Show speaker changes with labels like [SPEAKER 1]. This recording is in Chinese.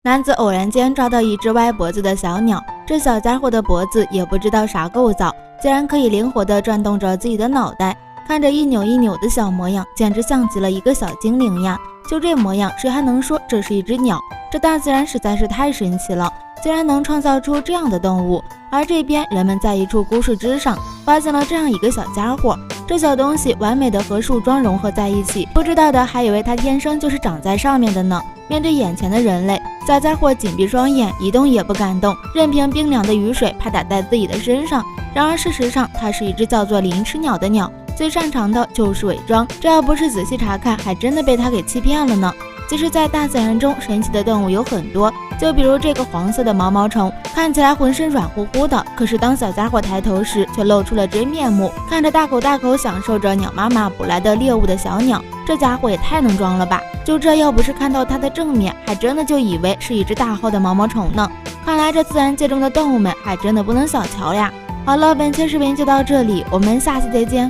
[SPEAKER 1] 男子偶然间抓到一只歪脖子的小鸟，这小家伙的脖子也不知道啥构造，竟然可以灵活地转动着自己的脑袋，看着一扭一扭的小模样，简直像极了一个小精灵呀！就这模样，谁还能说这是一只鸟？这大自然实在是太神奇了，竟然能创造出这样的动物。而这边人们在一处孤树枝上发现了这样一个小家伙，这小东西完美的和树桩融合在一起，不知道的还以为它天生就是长在上面的呢。面对眼前的人类，小家伙紧闭双眼，一动也不敢动，任凭冰凉的雨水拍打在自己的身上。然而事实上，它是一只叫做灵翅鸟的鸟，最擅长的就是伪装，这要不是仔细查看，还真的被它给欺骗了呢。其实在大自然中，神奇的动物有很多，就比如这个黄色的毛毛虫，看起来浑身软乎乎的，可是当小家伙抬头时，却露出了真面目，看着大口大口享受着鸟妈妈捕来的猎物的小鸟，这家伙也太能装了吧！就这要不是看到它的正面，还真的就以为是一只大号的毛毛虫呢。看来这自然界中的动物们还真的不能小瞧呀。好了，本期视频就到这里，我们下期再见。